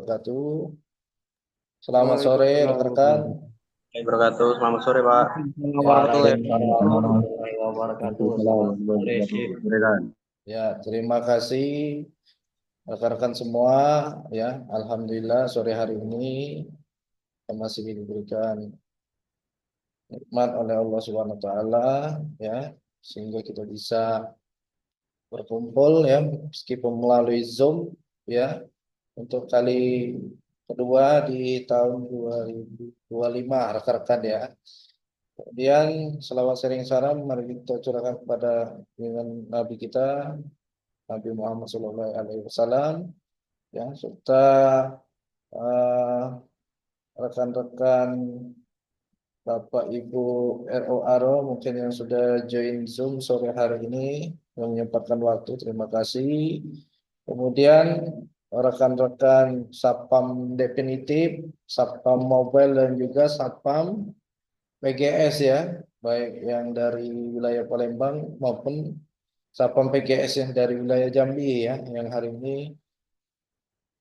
wabarakatuh. Selamat sore Waalaikumsalam rekan-rekan. warahmatullahi wabarakatuh. Selamat sore, Pak. Ya, Waalaikumsalam warahmatullahi wabarakatuh. Selamat sore, Sip. ya, terima kasih rekan-rekan semua. Ya, Alhamdulillah sore hari ini kita masih diberikan nikmat oleh Allah Subhanahu Wa Taala, ya, sehingga kita bisa berkumpul ya, meskipun melalui Zoom, ya, untuk kali kedua di tahun 2025 rekan-rekan ya. Kemudian selawat sering salam mari kita curahkan kepada junjungan Nabi kita Nabi Muhammad Sallallahu Alaihi Wasallam, ya, serta eh, rekan-rekan Bapak Ibu RO mungkin yang sudah join Zoom sore hari ini yang menyempatkan waktu, terima kasih. Kemudian rekan-rekan Satpam Definitif, Satpam Mobile dan juga Satpam PGS ya, baik yang dari wilayah Palembang maupun Satpam PGS yang dari wilayah Jambi ya, yang hari ini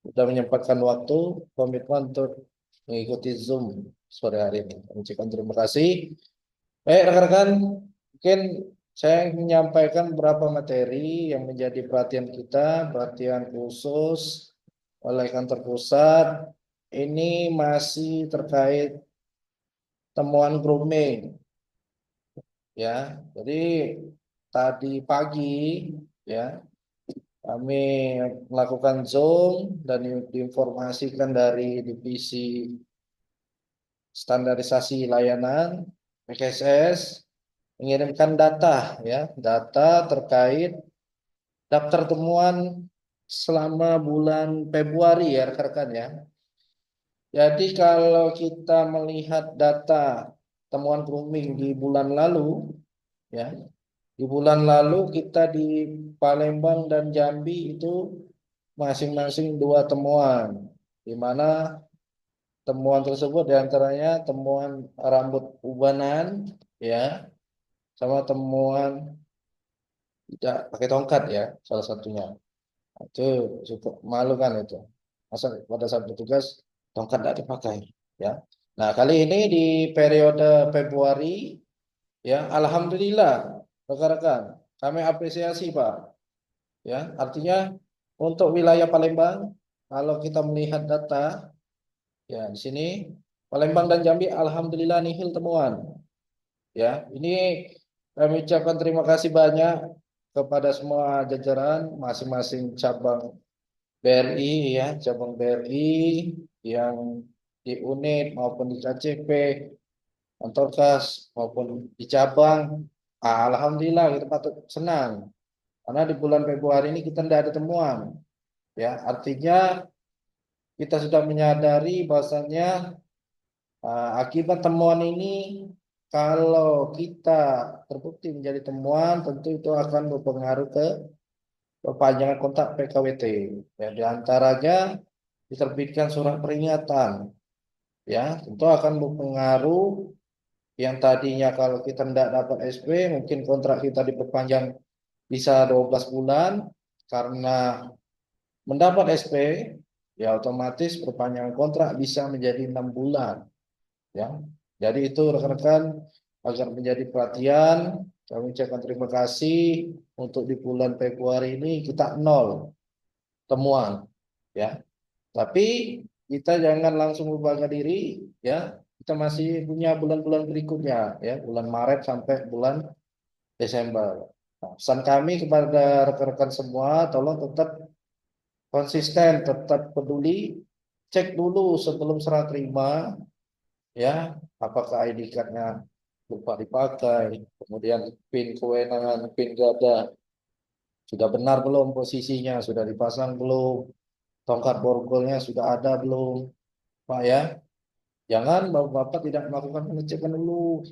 sudah menyempatkan waktu komitmen untuk mengikuti Zoom sore hari ini. Kami ucapkan terima kasih. Baik rekan-rekan, mungkin saya ingin menyampaikan beberapa materi yang menjadi perhatian kita, perhatian khusus oleh kantor pusat. Ini masih terkait temuan grooming. Ya, jadi tadi pagi ya kami melakukan Zoom dan diinformasikan dari divisi standarisasi layanan PKSS mengirimkan data ya, data terkait daftar temuan selama bulan Februari ya rekan-rekan ya. Jadi kalau kita melihat data temuan grooming di bulan lalu ya, di bulan lalu kita di Palembang dan Jambi itu masing-masing dua temuan, di mana temuan tersebut diantaranya temuan rambut ubanan, ya, sama temuan tidak pakai tongkat ya, salah satunya. Itu cukup malu kan itu. Masa pada saat bertugas tongkat tidak dipakai, ya. Nah kali ini di periode Februari, ya, Alhamdulillah, rekan-rekan, kami apresiasi Pak. Ya, artinya untuk wilayah Palembang, kalau kita melihat data, ya di sini Palembang dan Jambi, alhamdulillah nihil temuan. Ya, ini kami ucapkan terima kasih banyak kepada semua jajaran masing-masing cabang BRI, ya, cabang BRI yang di unit maupun di KCP, kantor kas maupun di cabang. Alhamdulillah kita patut senang karena di bulan Februari ini kita tidak ada temuan. Ya, artinya kita sudah menyadari bahwasannya akibat temuan ini kalau kita terbukti menjadi temuan tentu itu akan berpengaruh ke perpanjangan kontak PKWT. Ya, di antaranya diterbitkan surat peringatan. Ya, tentu akan berpengaruh yang tadinya kalau kita tidak dapat SP mungkin kontrak kita diperpanjang bisa 12 bulan karena mendapat SP, ya otomatis perpanjangan kontrak bisa menjadi 6 bulan. Ya, jadi itu rekan-rekan agar menjadi perhatian. Kami ucapkan terima kasih untuk di bulan Februari ini kita nol temuan. Ya, tapi kita jangan langsung berbangga diri. Ya, kita masih punya bulan-bulan berikutnya. Ya, bulan Maret sampai bulan Desember. Nah, pesan kami kepada rekan-rekan semua, tolong tetap konsisten, tetap peduli, cek dulu sebelum serah terima, ya, apakah ID card-nya lupa dipakai, kemudian PIN kewenangan, PIN gada, sudah benar belum posisinya, sudah dipasang belum, tongkat borgolnya sudah ada belum, Pak ya. Jangan Bapak tidak melakukan pengecekan dulu,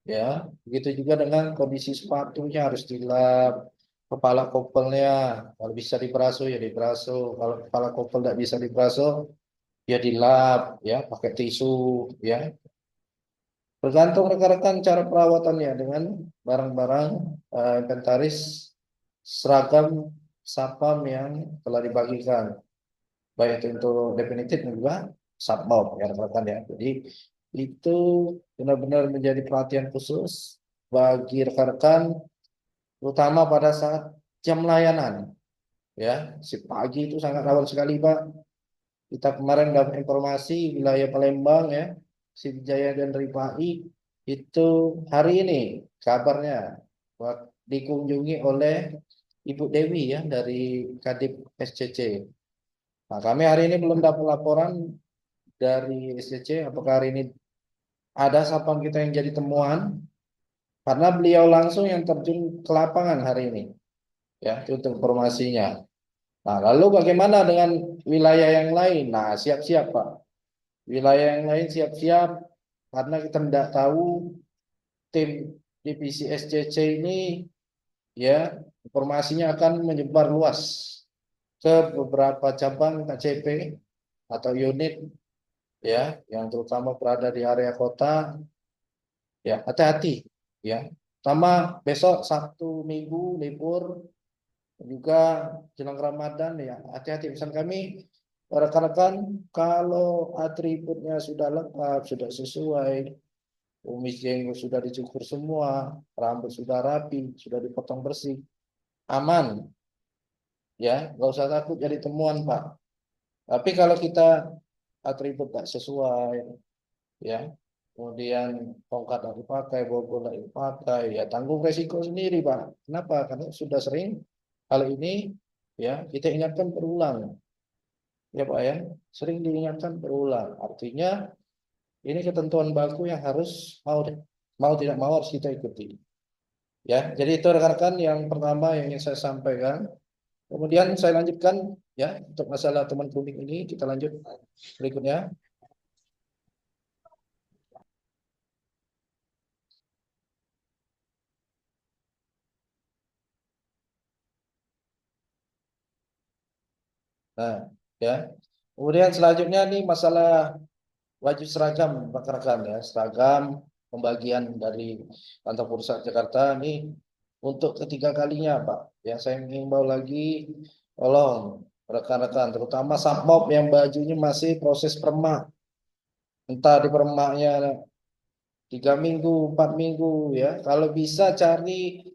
ya. Begitu juga dengan kondisi sepatunya harus dilap, kepala kopelnya, kalau bisa diberaso ya diberaso, kalau kepala kopel tidak bisa diberaso ya dilap ya pakai tisu ya. Tergantung rekan-rekan cara perawatannya dengan barang-barang inventaris seragam sapam yang telah dibagikan. baik itu untuk definitif dan juga submob ya rekan-rekan ya. Jadi itu benar-benar menjadi perhatian khusus bagi rekan-rekan, terutama pada saat jam layanan ya. Si pagi itu sangat rawan sekali Pak. Kita kemarin dapat informasi wilayah Palembang ya, Sriwijaya dan Ripai itu hari ini kabarnya dikunjungi oleh Ibu Dewi ya dari Kadip SCC. Nah, kami hari ini belum dapat laporan dari SCC apakah hari ini ada satpam kita yang jadi temuan, karena beliau langsung yang terjun ke lapangan hari ini ya, itu untuk informasinya. Nah, lalu bagaimana dengan wilayah yang lain? Nah, siap-siap Pak. Wilayah yang lain siap-siap karena kita tidak tahu tim divisi SCC ini ya informasinya akan menyebar luas ke beberapa cabang KCP atau unit ya yang terutama berada di area kota ya, hati-hati ya. Pertama besok Sabtu Minggu libur juga jelang Ramadan ya, hati-hati pesan kami rekan-rekan, kalau atributnya sudah lengkap, sudah sesuai, kumis jenggot sudah dicukur semua, rambut sudah rapi, sudah dipotong bersih, aman ya, nggak usah takut jadi temuan Pak. Tapi kalau kita atribut tak sesuai ya, kemudian tongkat tak dipakai, bogor tak dipakai, ya tanggung resiko sendiri Pak. Kenapa? Karena sudah sering hal ini ya kita ingatkan berulang ya Pak ya, sering diingatkan berulang. Artinya ini ketentuan baku yang harus mau tidak mau harus kita ikuti. Ya, jadi itu rekan-rekan yang pertama yang ingin saya sampaikan. Kemudian saya lanjutkan ya untuk masalah teman grooming ini, kita lanjut berikutnya. Nah, ya. Kemudian selanjutnya nih masalah wajib seragam rekan-rekan ya, seragam pembagian dari kantor pusat Jakarta nih untuk ketiga kalinya Pak. Ya, saya mengimbau lagi tolong rekan-rekan terutama Satpol yang bajunya masih proses permak, entah di permaknya 3 minggu, 4 minggu ya. Kalau bisa cari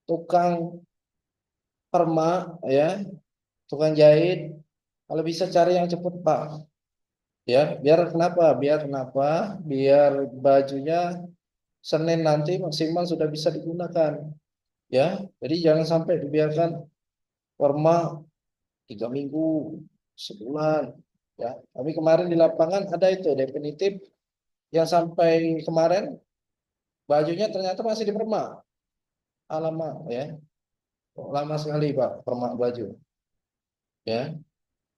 tukang permak ya, tukang jahit. Kalau bisa cari yang cepat Pak. Ya, biar bajunya Senin nanti maksimal sudah bisa digunakan. Ya, jadi jangan sampai dibiarkan permak 3 minggu, sebulan. Ya, kami kemarin di lapangan ada itu definitif yang sampai kemarin bajunya ternyata masih dipermak. Alamak ya, lama sekali Pak permak baju. Ya,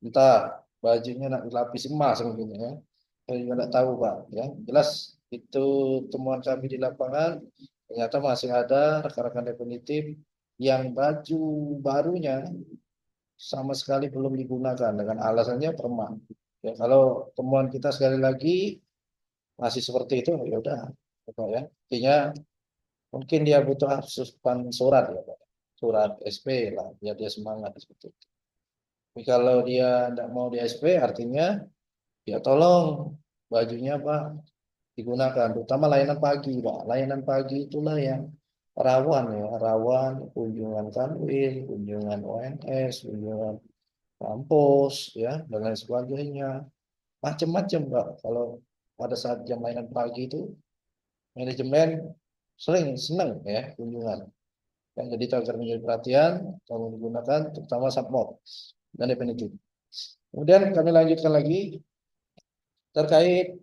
entah bajunya nak dilapis emas mungkin ya. Saya juga tidak tahu Pak. Ya, jelas itu temuan kami di lapangan. Ternyata masih ada rekan-rekan definitif yang baju barunya sama sekali belum digunakan dengan alasannya permak. Ya, kalau temuan kita sekali lagi masih seperti itu, ya udah, Pak ya. Artinya mungkin dia butuh asupan surat ya, Pak. Surat SP lah, biar dia semangat seperti itu. Tapi kalau dia tidak mau di SP, artinya ya tolong bajunya Pak digunakan, terutama layanan pagi Pak. Layanan pagi itulah yang rawan ya, rawan kunjungan kanwil, kunjungan ONS, kunjungan kampus ya dan lain sebagainya. Macam-macam Pak. Kalau pada saat jam layanan pagi itu manajemen sering senang ya kunjungan. Yang jadi itu agar menjadi perhatian, kalau digunakan terutama submod dan definitif. Kemudian kami lanjutkan lagi terkait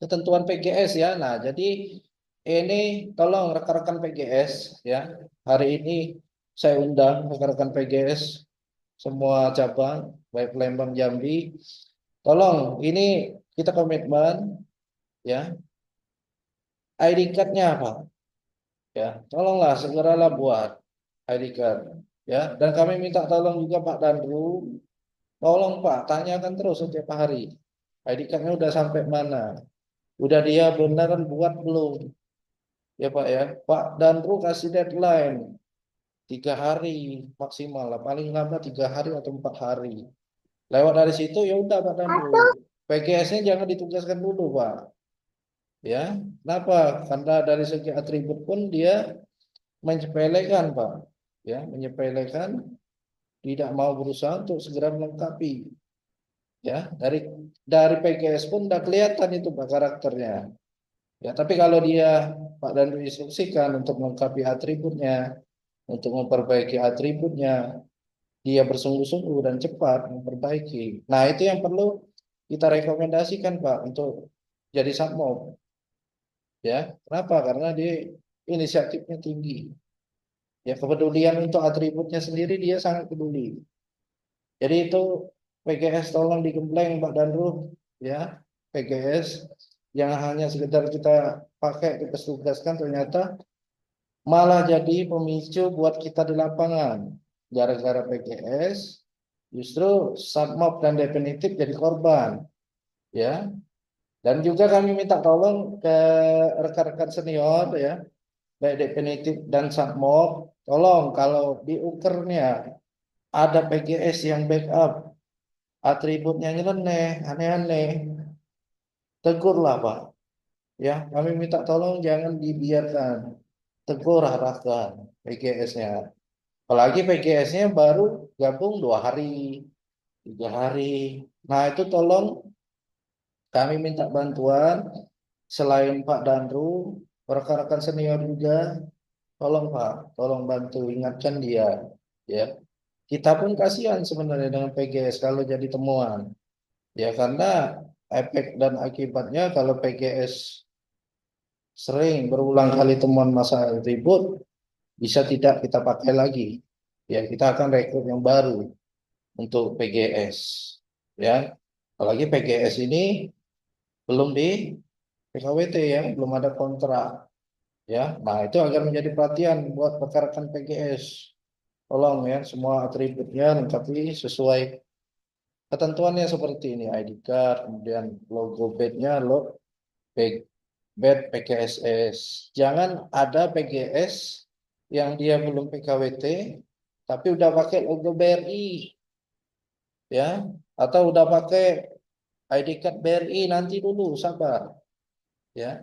ketentuan PGS ya. Nah, jadi ini tolong rekan-rekan PGS ya. Hari ini saya undang rekan-rekan PGS semua cabang baik Palembang Jambi. Tolong ini kita komitmen ya. ID card-nya Pak. Ya, tolonglah segeralah buat ID card ya. Dan kami minta tolong juga Pak Danru, tolong Pak tanyakan terus setiap hari. ID card-nya udah sampai mana? Udah dia beneran buat belum? Ya Pak ya, Pak Danru kasih deadline 3 hari maksimal lah, paling lama 3 hari atau 4 hari. Lewat dari situ ya udah Pak Dandu. PGS-nya jangan ditugaskan dulu Pak. Ya, kenapa? Karena dari segi atribut pun dia menyepelekan Pak. Ya, menyepelekan, tidak mau berusaha untuk segera melengkapi. Ya, dari PGS pun udah kelihatan itu Pak karakternya. Ya, tapi kalau dia Pak Dandu instruksikan untuk melengkapi atributnya, untuk memperbaiki atributnya, dia bersungguh-sungguh dan cepat memperbaiki. Nah, itu yang perlu kita rekomendasikan Pak untuk jadi satmo. Ya, kenapa? Karena dia inisiatifnya tinggi. Ya, kepedulian untuk atributnya sendiri dia sangat peduli. Jadi itu PGS tolong digembleng Pak Danru, ya. PGS yang hanya sekedar kita pakai, kita tugaskan, ternyata malah jadi pemicu buat kita di lapangan. Gara-gara PGS, justru submob dan definitif jadi korban, ya. Dan juga kami minta tolong ke rekan-rekan senior, ya, baik definitif dan submob, tolong kalau di ukernya ada PGS yang backup, atributnya nyeleneh, aneh-aneh, tegurlah Pak. Ya, kami minta tolong jangan dibiarkan, tegur arahkan PGS-nya. Apalagi PGS-nya baru gabung 2 hari, 3 hari. Nah, itu tolong kami minta bantuan selain Pak Danru, rekan-rekan senior juga, tolong Pak, tolong bantu ingatkan dia. Ya, kita pun kasihan sebenarnya dengan PGS kalau jadi temuan. Ya, karena efek dan akibatnya kalau PGS sering berulang kali temuan masalah ribut, bisa tidak kita pakai lagi. Ya, kita akan rekrut yang baru untuk PGS. Ya, apalagi PGS ini belum di PKWT, ya, belum ada kontrak. Ya, nah itu agar menjadi perhatian buat rekan-rekan PGS. Tolong ya, semua atributnya lengkapi sesuai ketentuannya seperti ini: ID card, kemudian logo badge-nya, badge PKSS. Jangan ada PGS yang dia belum PKWT tapi udah pakai logo BRI, ya, atau udah pakai ID card BRI. Nanti dulu, sabar, ya,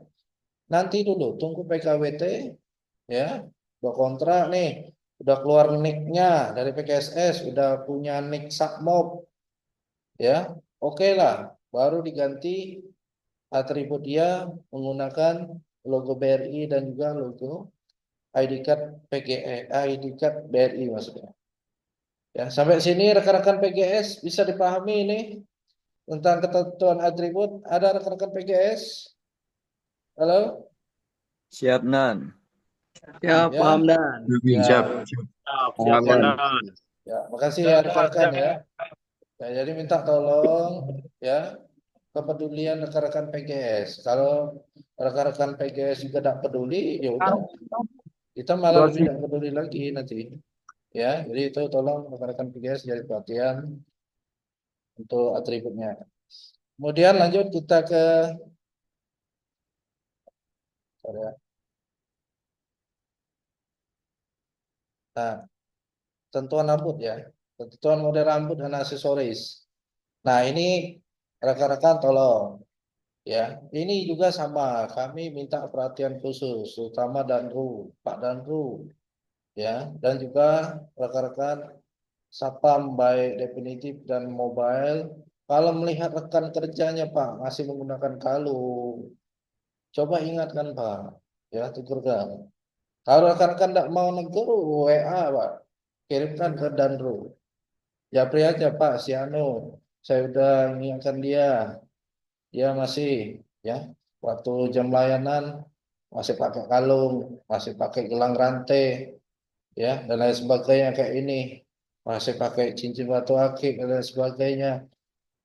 nanti dulu tunggu PKWT, ya, udah kontrak nih, udah keluar nicknya dari PKSS, udah punya nick submob, ya, oke lah, baru diganti atribut dia menggunakan logo BRI dan juga logo ID card PGE, ID card BRI maksudnya. Ya, sampai sini rekan-rekan PGS bisa dipahami ini tentang ketentuan atribut. Ada rekan-rekan PGS? Halo? Siap, Nan. Ya, paham Ya, Dan. Siap. ya, Siap, siap Aman. Komandan. ya. Makasih ya rekan-rekan, ya. Ya, jadi minta tolong, ya, kepedulian rekan-rekan PGS. Kalau rekan-rekan PGS juga tidak peduli, ya udah, kita malah lebih tidak peduli lagi nanti. Ya, jadi itu tolong rekan-rekan PGS jadi perhatian untuk atributnya. Kemudian lanjut kita ke, sorry ya. Nah, tentuan rambut, ya, tentuan model rambut dan aksesoris. Nah, ini rekan-rekan tolong, ya, ini juga sama, kami minta perhatian khusus, terutama Danru, Pak Danru, ya, dan juga rekan-rekan Sapam baik definitif dan mobile. Kalau melihat rekan kerjanya Pak masih menggunakan kalung, coba ingatkan Pak, ya, tegurkan. Kalau rekan-rekan tidak mau negur, WA Pak, kirimkan ke Danru. Japri aja Pak, si Anu, saya udah mengingatkan dia, dia masih, ya, waktu jam layanan masih pakai kalung, masih pakai gelang rantai, ya, dan lain sebagainya kayak ini, masih pakai cincin batu akik dan lain sebagainya.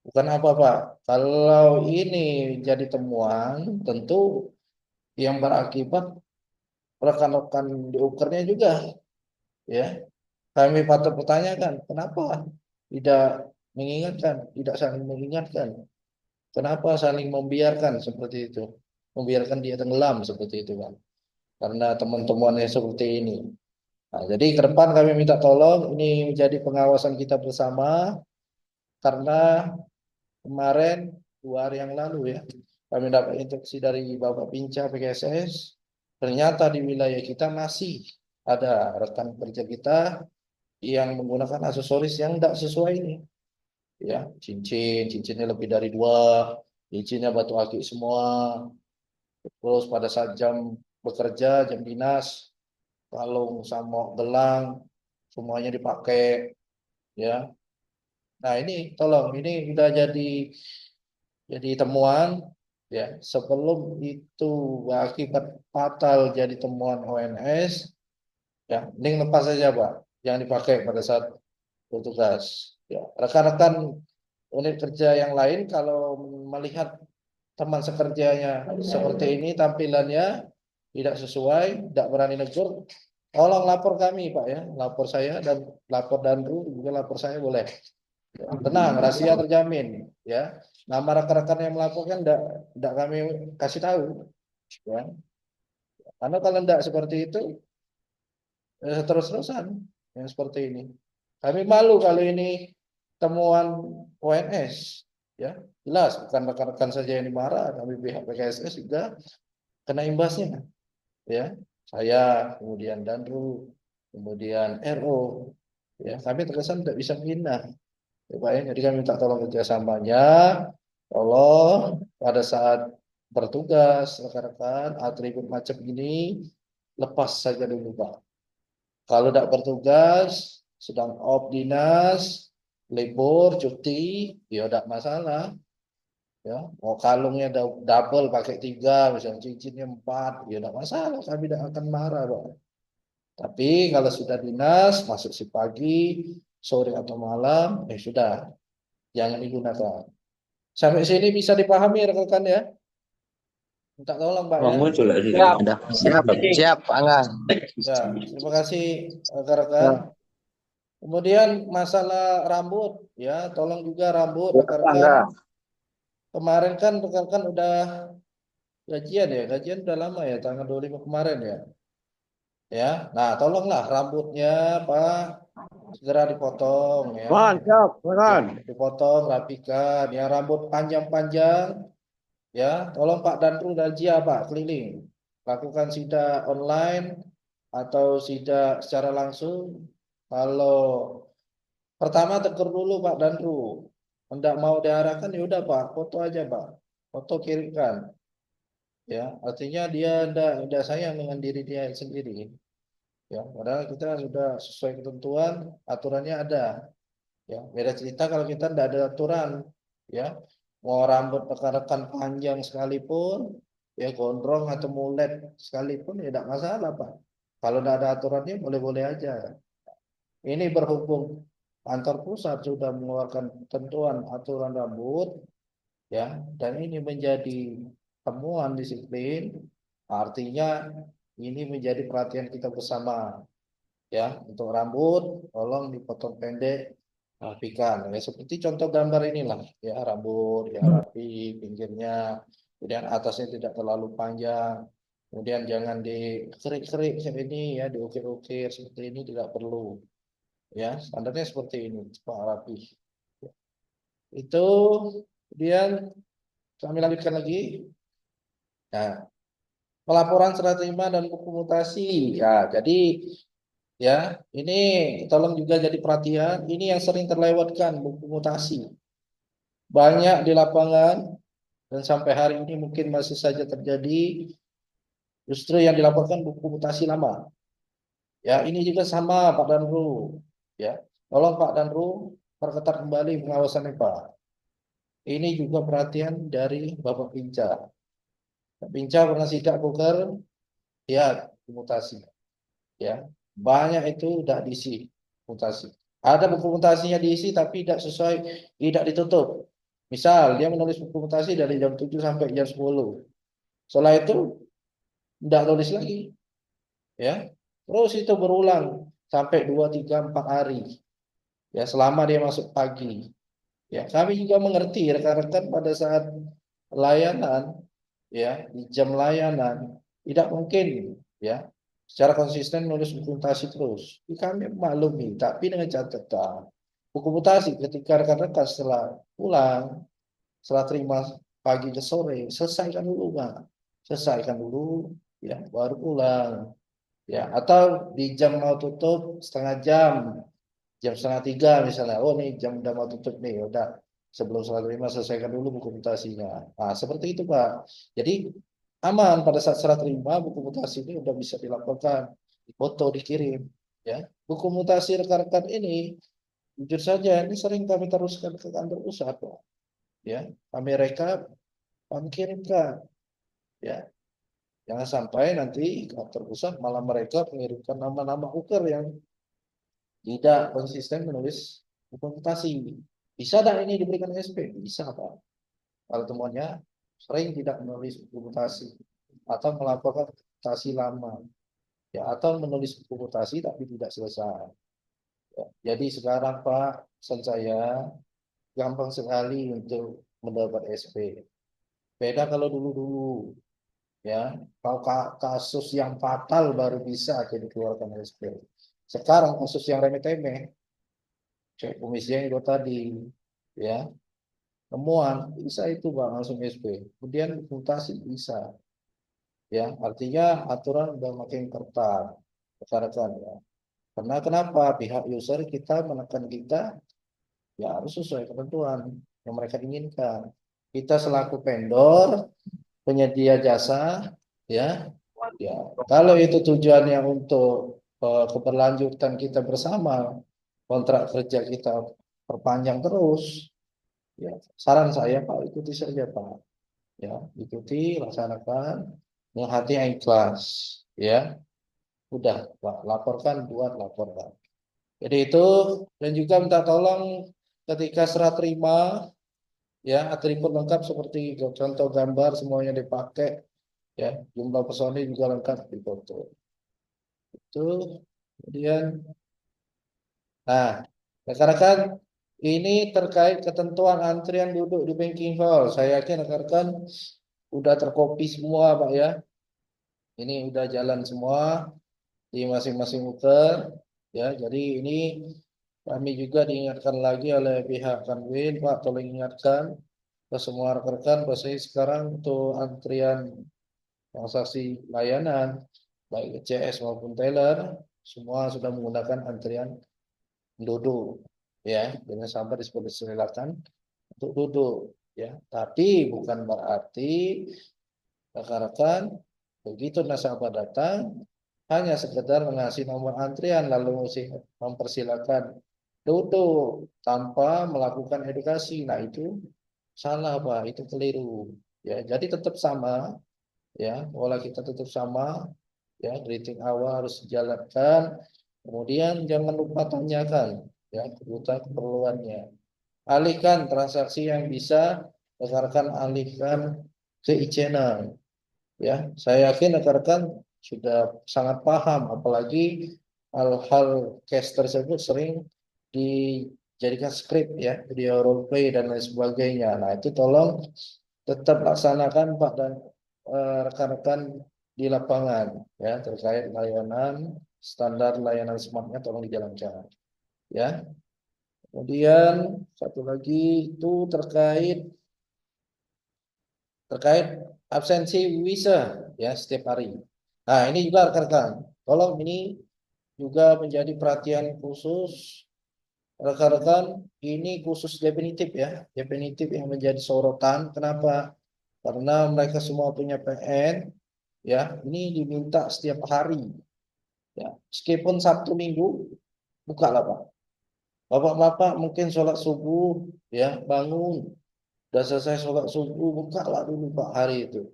Bukan apa Pak, kalau ini jadi temuan, tentu yang berakibat rekan-rekan di ukernya juga, ya. Kami patut pertanyakan, kenapa tidak mengingatkan, tidak saling mengingatkan, kenapa saling membiarkan seperti itu, membiarkan dia tenggelam seperti itu kan, karena teman-temannya seperti ini. Nah, jadi ke depan kami minta tolong ini menjadi pengawasan kita bersama. karena kemarin 2 hari yang lalu ya kami dapat instruksi dari Bapak Pinca PKSS, ternyata di wilayah kita masih ada rekan kerja kita yang menggunakan aksesoris yang tidak sesuai ini. Ya, cincinnya lebih dari 2, cincinnya batu akik semua. Terus pada saat jam bekerja, jam dinas, kalung sama gelang semuanya dipakai. Ya, nah ini tolong, ini sudah jadi temuan. Ya, sebelum itu berakibat fatal jadi temuan ONS, ya, mending lepas saja Pak, yang dipakai pada saat bertugas. Ya, rekan-rekan unit kerja yang lain kalau melihat teman sekerjanya seperti ini tampilannya tidak sesuai, tidak berani negur, tolong lapor kami Pak ya, lapor saya dan lapor Danru juga lapor saya boleh. Ya, tenang, rahasia terjamin ya. Nama rekan-rekan yang melaporkan tidak kami kasih tahu ya. Karena kalau tidak seperti itu terus-terusan yang seperti ini. Kami malu kalau ini temuan ONS ya. Jelas bukan rekan-rekan saja yang dimarah, kami pihak PKSS juga kena imbasnya ya. Saya, kemudian Danru, kemudian RO ya. Kami terkesan tidak bisa menghina. Ya, Pak ya. Jadi kami minta tolong kerjasamanya. Tolong pada saat bertugas rekan-rekan atribut macam ini lepas saja dulu Pak. Kalau tidak bertugas, sedang off dinas, libur, cuti, ya tidak masalah. Ya, mau kalungnya double pakai 3, misalnya cincinnya 4, ya tidak masalah. Kami tidak akan marah Pak. Tapi kalau sudah dinas, masuk si pagi, sore atau malam, sudah, jangan digunakan. Sampai sini bisa dipahami rekan-rekan ya? Minta tolong Pak Oh, ya. muncul lagi. Siap. Ada. Siap, Angga. Ya, terima kasih rekan-rekan. Kemudian masalah rambut ya, tolong juga rambut rekan-rekan. Angga. Kemarin kan rekan-rekan udah gajian ya, gajian udah lama ya, tanggal 25 kemarin ya. Ya, nah tolonglah rambutnya Pak segera dipotong ya. Siap, silakan. Dipotong, rapikan. Yang rambut panjang-panjang ya, tolong Pak Danru dan Jia Pak keliling. Lakukan sidak online atau sidak secara langsung. Kalau pertama tegur dulu Pak Danru. Hendak mau diarahkan ya udah Pak, foto aja Pak. Foto kirimkan. Ya, artinya dia tidak sayang dengan diri dia sendiri. Ya, padahal kita sudah sesuai ketentuan, aturannya ada. Ya, beda cerita kalau kita tidak ada aturan. Ya, mau rambut rekan-rekan panjang sekalipun, ya gondrong atau mulet sekalipun ya tidak masalah Pak. Kalau tidak ada aturannya boleh-boleh aja. Ini berhubung kantor pusat sudah mengeluarkan ketentuan aturan rambut, ya, dan ini menjadi temuan disiplin, artinya ini menjadi perhatian kita bersama, ya. Untuk rambut, tolong dipotong pendek, rapikan, ya seperti contoh gambar inilah, ya rambut yang rapi, pinggirnya, kemudian atasnya tidak terlalu panjang, kemudian jangan dikerik-kerik seperti ini, ya diukir-ukir seperti ini tidak perlu. Ya, standarnya seperti ini, Pak Rapi. Itu kemudian kami lanjutkan lagi. Nah, pelaporan serah terima dan buku mutasi. Ya, jadi ya, ini tolong juga jadi perhatian. Ini yang sering terlewatkan buku mutasi. Banyak di lapangan dan sampai hari ini mungkin masih saja terjadi. Justru yang dilaporkan buku mutasi lama. Ya, ini juga sama Pak Danru. Ya, tolong Pak Danru perketat kembali pengawasannya Pak. Ini juga perhatian dari Bapak Pinca. Pinca pernah sidak poker, ya mutasi. Ya, banyak itu udah diisi mutasi. Ada buku mutasinya diisi tapi tidak sesuai, tidak ditutup. Misal dia menulis buku mutasi dari jam 7 sampai jam 10. Setelah itu tidak tulis lagi. Ya. Terus itu berulang sampai 2, 3, 4 hari. Ya, selama dia masuk pagi. Ya, kami juga mengerti rekan-rekan pada saat layanan, ya di jam layanan tidak mungkin ya secara konsisten nulis dokumentasi terus. Kami maklumi, tapi dengan catatan buku mutasi ketika rekan-rekan setelah pulang, setelah terima pagi ke sore, selesaikan dulu Pak. Selesaikan dulu, ya baru pulang. Ya, atau di jam mau tutup setengah jam setengah tiga misalnya. Oh nih jam udah mau tutup nih, udah sebelum sholat terima selesaikan dulu buku mutasinya. Nah, seperti itu Pak. Jadi aman pada saat serah terima buku mutasi ini udah bisa dilaporkan, foto dikirim. Ya, buku mutasi rekan-rekan ini jujur saja ini sering kami teruskan ke kantor pusat Pak. Ya, kami rekap, kami kirimkan. Ya, jangan sampai nanti kantor pusat malah mereka mengirimkan nama-nama uker yang tidak konsisten menulis dokumentasi. Bisa tidak ini diberikan SP? Bisa Pak. Kalau temuannya sering tidak menulis dokumentasi atau melaporkan dokumentasi lama, ya atau menulis dokumentasi tapi tidak selesai. Ya. Jadi sekarang Pak, pesan saya gampang sekali untuk mendapat SP. Beda kalau dulu-dulu, ya. Kalau kasus yang fatal baru bisa dikeluarkan SP. Sekarang kasus yang remeh-temeh, cek komisinya itu tadi, ya temuan bisa itu Bang langsung SP. Kemudian mutasi bisa, ya artinya aturan udah makin ketat, rekan-rekan ya. Karena kenapa pihak user kita menekan kita ya harus sesuai ketentuan yang mereka inginkan. Kita selaku vendor, penyedia jasa, ya, ya. Kalau itu tujuannya untuk keberlanjutan kita bersama, kontrak kerja kita perpanjang terus. Ya, saran saya Pak ikuti saja Pak. Ya, ikuti, laksanakan dengan hati yang ikhlas. Ya, udah Pak, laporkan, buat laporkan. Jadi itu dan juga minta tolong ketika serah terima ya atribut lengkap seperti contoh gambar semuanya dipakai ya jumlah personil juga lengkap di foto. Itu kemudian nah rekan-rekan ini terkait ketentuan antrian duduk di banking hall. Saya yakin rekan-rekan udah terkopi semua Pak ya. Ini udah jalan semua di masing-masing muter ya. Jadi ini kami juga diingatkan lagi oleh pihak Kanwil, Pak tolong ingatkan ke semua rekan-rekan bahwasanya sekarang untuk antrian transaksi layanan baik CS maupun teller semua sudah menggunakan antrian duduk ya. Jangan sampai dipersilakan untuk duduk ya. Tapi bukan berarti rekan-rekan begitu nasabah datang hanya sekedar mengasih nomor antrian lalu mempersilakan duduk tanpa melakukan edukasi. Nah, itu salah, Pak. Itu keliru. Ya, jadi tetap sama ya, pola kita tetap sama ya, greeting awal harus dijalankan. Kemudian jangan lupa tanyakan ya kebutuhan keperluannya. Alihkan transaksi yang bisa rekan-rekan alihkan ke e-channel. Ya, saya yakin rekan-rekan sudah sangat paham, apalagi hal-hal case tersebut sering dijadikan skrip ya, video role play dan lain sebagainya. Nah, itu tolong tetap laksanakan Pak dan rekan-rekan di lapangan ya terkait layanan standar layanan smartnya tolong dijalankan ya. Kemudian satu lagi itu terkait absensi wisa ya setiap hari. Nah, ini juga rekan-rekan, tolong ini juga menjadi perhatian khusus rekan-rekan, ini khusus definitif ya, definitif yang menjadi sorotan. Kenapa? Karena mereka semua punya PN ya, ini diminta setiap hari ya. Meskipun Sabtu Minggu buka lah Pak. Bapak-bapak mungkin sholat subuh ya, bangun udah selesai sholat subuh buka lah dulu Pak hari itu.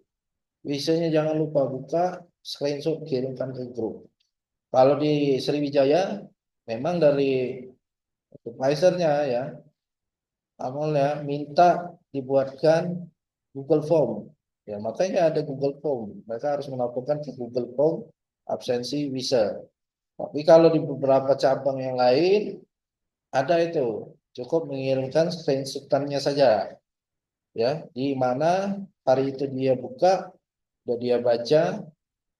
Biasanya jangan lupa buka, screenshot kirimkan ke grup. Kalau di Sriwijaya, memang dari supervisornya ya, awalnya minta dibuatkan Google Form. Ya, makanya ada Google Form. Mereka harus melaporkan ke Google Form absensi visa. Tapi kalau di beberapa cabang yang lain, ada itu. Cukup mengirimkan screenshotannya saja. Ya, di mana hari itu dia buka, udah dia baca,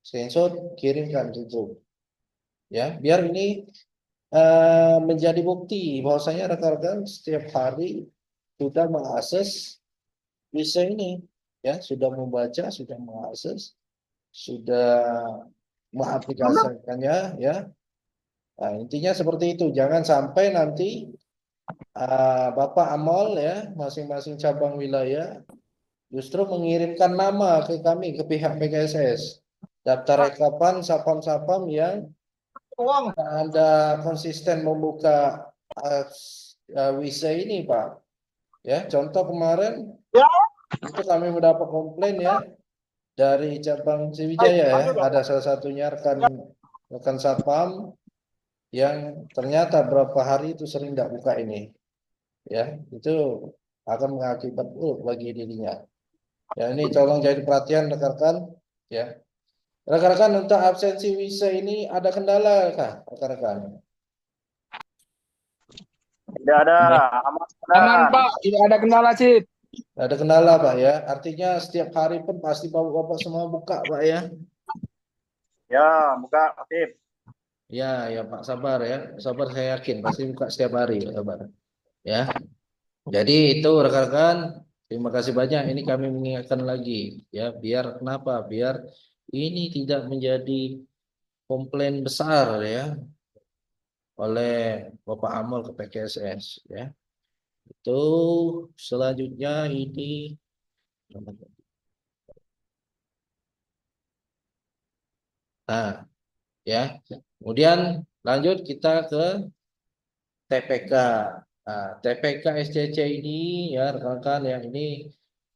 screenshot, kirimkan ke grup. Ya, biar ini menjadi bukti bahwasanya rekan-rekan setiap hari sudah mengakses bisa ini, ya, sudah membaca, sudah mengakses, sudah mengaplikasikannya, ya. Nah, intinya seperti itu. Jangan sampai nanti Bapak Amol, ya, masing-masing cabang wilayah justru mengirimkan nama ke kami, ke pihak PKSS. Daftar rekapan sapam-sapam yang Anda konsisten membuka WISA ini, Pak. Ya, contoh kemarin itu kami mendapat komplain, ya, dari cabang Sriwijaya, ya. Ada salah satunya rekan rekan sapam yang ternyata berapa hari itu sering tidak buka ini, ya. Itu akan mengakibat buruk bagi dirinya. Ya, ini tolong jadi perhatian rekan-rekan, ya. Rekan-rekan, untuk absensi WISA ini ada kendala kah, rekan-rekan? Tidak ada, aman Aman benar. Pak, tidak ada kendala sih. Ada kendala, Pak, ya. Artinya setiap hari pun pasti Bapak-bapak semua buka, Pak, ya. Ya, buka aktif. Ya, ya, Pak, sabar, ya. Sabar, saya yakin pasti buka setiap hari, Pak, sabar. Ya. Jadi itu rekan-rekan, terima kasih banyak. Ini kami mengingatkan lagi, ya, biar kenapa? Biar ini tidak menjadi komplain besar, ya, oleh Bapak Amol ke PKSS, ya. Itu selanjutnya ini, nah, ya. Kemudian lanjut kita ke TPK. Nah, TPK SCC ini, ya, rekan-rekan, yang ini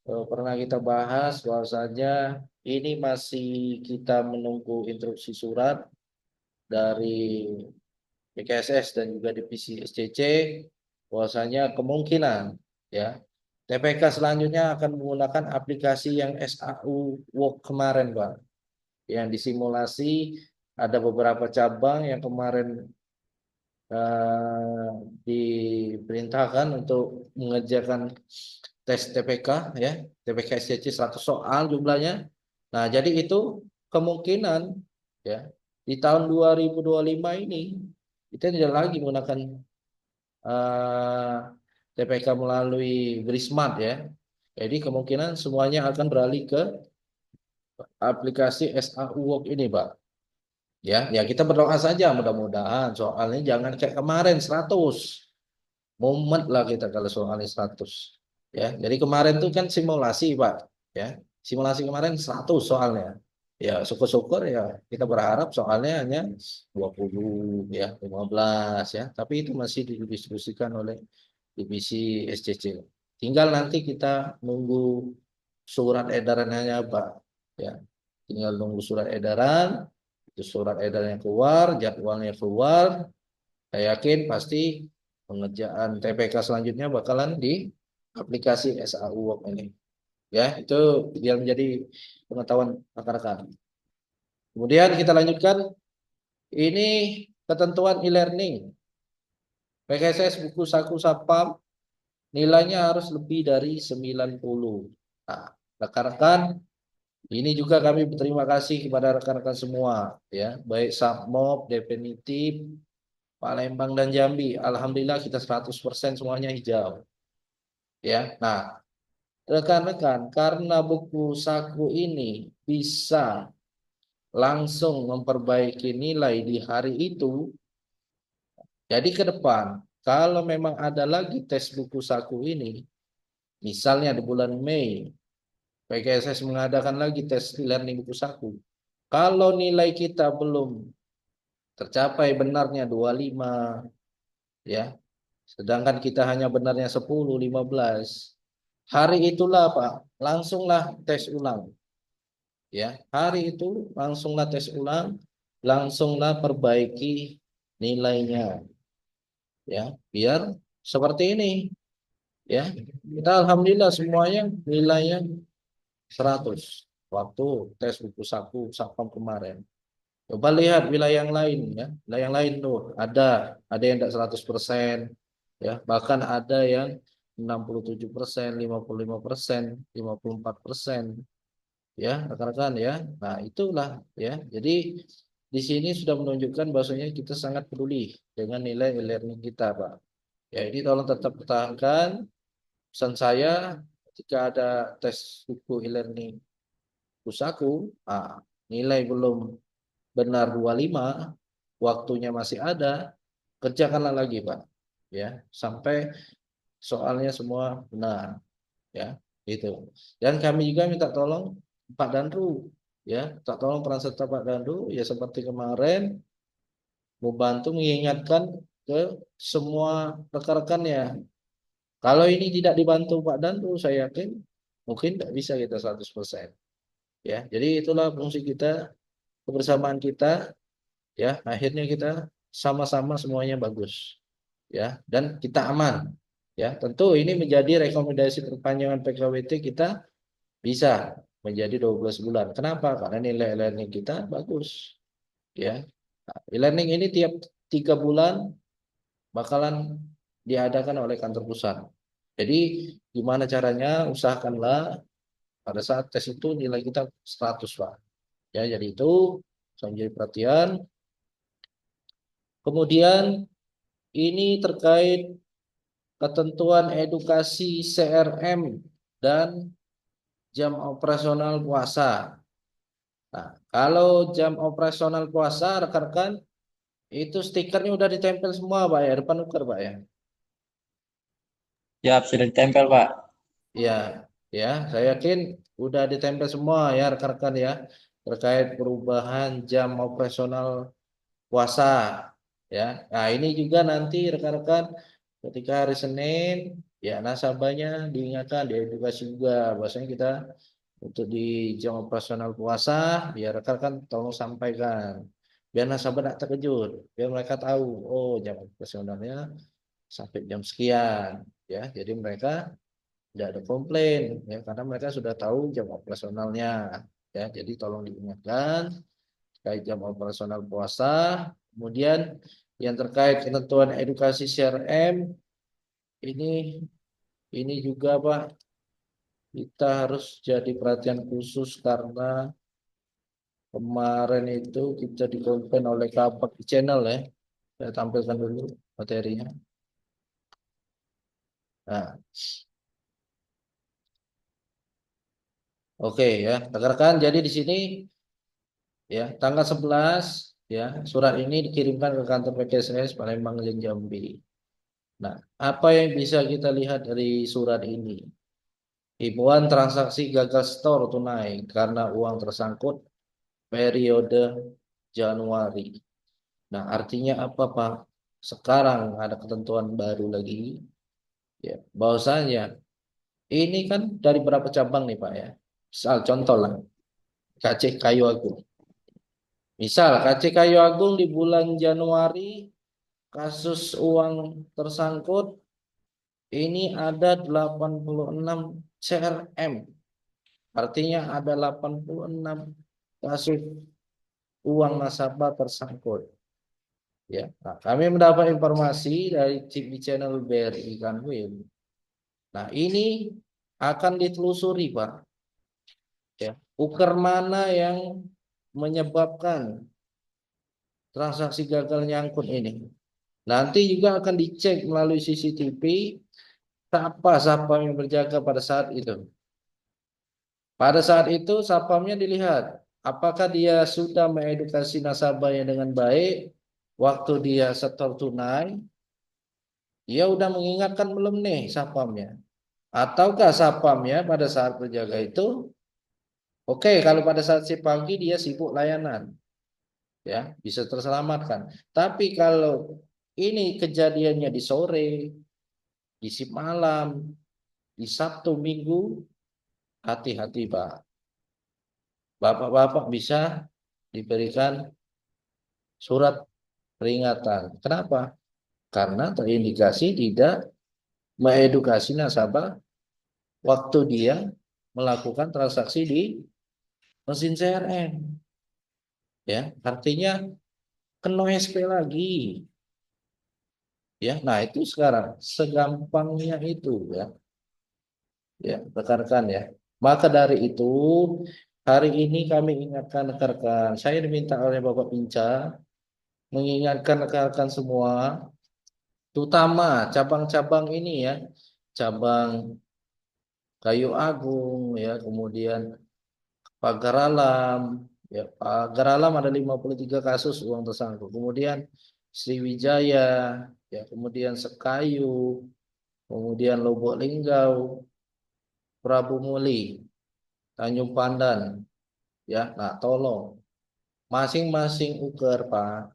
pernah kita bahas bahwasanya ini masih kita menunggu instruksi surat dari PKSS dan juga divisi SCC bahwasanya kemungkinan, ya, TPK selanjutnya akan menggunakan aplikasi yang SAU Work kemarin, Pak, yang disimulasi. Ada beberapa cabang yang kemarin eh, diperintahkan untuk mengerjakan tes TPK, ya, TPK SCC 100 soal jumlahnya. Nah, jadi itu kemungkinan, ya, di tahun 2025 ini kita tidak lagi menggunakan eh, TPK melalui Brismart, ya. Jadi kemungkinan semuanya akan beralih ke aplikasi SAU Work ini, Pak. Ya, ya, kita berdoa saja mudah-mudahan soalnya jangan kayak kemarin 100. Mumet lah kita kalau soalnya 100. Ya, jadi kemarin tuh kan simulasi, Pak. Ya, simulasi kemarin 100 soalnya. Ya, syukur-syukur, ya, kita berharap soalnya hanya 20, ya, 15, ya. Tapi itu masih didistribusikan oleh divisi SCC. Tinggal nanti kita nunggu surat edarannya, Pak. Ya, tinggal nunggu surat edaran, itu surat edarannya keluar, jadwalnya keluar. Saya yakin pasti pengerjaan TPK selanjutnya bakalan di aplikasi SAU Work ini. Ya, itu biar menjadi pengetahuan rekan-rekan. Kemudian kita lanjutkan, ini ketentuan e-learning. PKSS buku saku sapam nilainya harus lebih dari 90. Nah, rekan-rekan, ini juga kami berterima kasih kepada rekan-rekan semua, ya, baik Submob, Definitif, Palembang dan Jambi. Alhamdulillah kita 100% semuanya hijau. Ya. Nah, rekan-rekan, karena buku saku ini bisa langsung memperbaiki nilai di hari itu, jadi ke depan kalau memang ada lagi tes buku saku ini, misalnya di bulan Mei, PKSS mengadakan lagi tes e-learning buku saku. Kalau nilai kita belum tercapai benarnya 25, ya, sedangkan kita hanya benarnya 10, 15, hari itulah, Pak, langsunglah tes ulang. Ya, hari itu langsunglah tes ulang, langsunglah perbaiki nilainya. Ya, biar seperti ini. Ya, kita alhamdulillah semuanya nilainya 100 waktu tes buku saku sapam kemarin. Coba lihat wilayah yang lain, ya. Wilayah yang lain tuh ada yang tidak 100%, ya. Bahkan ada yang 67%, 55%, 54%. Ya, rekan-rekan, ya. Nah, itulah, ya. Jadi di sini sudah menunjukkan bahwasanya kita sangat peduli dengan nilai e-learning kita, Pak. Ya, ini tolong tetap pertahankan. Pesan saya, ketika ada tes buku e-learning Pusaku, nilai belum benar 25, waktunya masih ada, kerjakanlah lagi, Pak. Ya, sampai soalnya semua benar, ya. Itu. Dan kami juga minta tolong Pak Danru, ya, minta tolong peran serta Pak Danru, ya seperti kemarin membantu mengingatkan ke semua rekan-rekannya. Kalau ini tidak dibantu Pak Danru, saya yakin mungkin tidak bisa kita 100%. Ya, jadi itulah fungsi kita, kebersamaan kita, ya. Akhirnya kita sama-sama semuanya bagus, ya, dan kita aman. Ya, tentu ini menjadi rekomendasi perpanjangan PKWT kita bisa menjadi 12 bulan. Kenapa? Karena nilai e-learning kita bagus, ya. Nah, e-learning ini tiap 3 bulan bakalan diadakan oleh kantor pusat. Jadi gimana caranya? Usahakanlah pada saat tes itu nilai kita 100, Pak. Ya, jadi itu saya menjadi perhatian. Kemudian ini terkait ketentuan edukasi CRM dan jam operasional puasa. Nah, kalau jam operasional puasa, rekan-rekan, itu stikernya udah ditempel semua, Pak ya, depan nuker, Pak ya. Siap, sudah ditempel, Pak. Ya, ya, saya yakin udah ditempel semua ya, rekan-rekan ya, terkait perubahan jam operasional puasa. Ya, nah ini juga nanti rekan-rekan ketika hari Senin, ya nasabahnya diingatkan, diedukasi juga, bahwasanya kita untuk di jam operasional puasa, ya rekan-rekan tolong sampaikan, biar nasabah tidak terkejut, biar mereka tahu, oh jam operasionalnya sampai jam sekian, ya, jadi mereka tidak ada komplain, ya, karena mereka sudah tahu jam operasionalnya, ya, jadi tolong diingatkan terkait jam operasional puasa. Kemudian yang terkait ketentuan edukasi CRM ini juga, Pak, kita harus jadi perhatian khusus karena kemarin itu kita dikomplain oleh Kapak di channel ya. Saya tampilkan dulu materinya. Nah, oke ya, rekan-rekan. Jadi di sini ya tanggal 11 ya surat ini dikirimkan ke kantor PKSS Palembang dan Jambi. Nah, apa yang bisa kita lihat dari surat ini? Himbauan transaksi gagal store tunai karena uang tersangkut periode Januari. Nah, artinya apa, Pak? Sekarang ada ketentuan baru lagi, ya. Bahwasanya ini kan dari berapa cabang nih, Pak ya? Misal contoh lah, KC Kayu Agung. Misal KC Kayu Agung di bulan Januari kasus uang tersangkut ini ada 86 CRM. Artinya ada 86 kasus uang nasabah tersangkut. Ya, nah, kami mendapat informasi dari TV channel BRI Kanwil. Nah, ini akan ditelusuri, Pak. Ya, uker mana yang menyebabkan transaksi gagal nyangkut ini. Nanti juga akan dicek melalui CCTV siapa satpam yang berjaga pada saat itu. Pada saat itu satpamnya dilihat apakah dia sudah mengedukasi nasabahnya dengan baik waktu dia setor tunai. Dia udah mengingatkan belum nih satpamnya? Ataukah satpamnya pada saat berjaga itu, oke, kalau pada saat si pagi dia sibuk layanan, ya bisa terselamatkan. Tapi kalau ini kejadiannya di sore, di shift malam, di Sabtu Minggu, hati-hati, Pak. Bapak-bapak bisa diberikan surat peringatan. Kenapa? Karena terindikasi tidak mengedukasi nasabah waktu dia melakukan transaksi di mesin CRM. Ya, artinya kena SP lagi. Ya, nah itu sekarang segampangnya itu ya. Ya, rekan-rekan ya. Maka dari itu hari ini kami ingatkan rekan-rekan, saya diminta oleh Bapak Pinca mengingatkan rekan-rekan semua, terutama cabang-cabang ini ya, cabang Kayu Agung ya, kemudian Pagar Alam ya, Pagar Alam ada 53 kasus uang tersangkut. Kemudian Sriwijaya ya, kemudian Sekayu, kemudian Lubuk Linggau, Prabu Muli, Tanjung Pandan ya. Nah, tolong masing-masing uker Pak.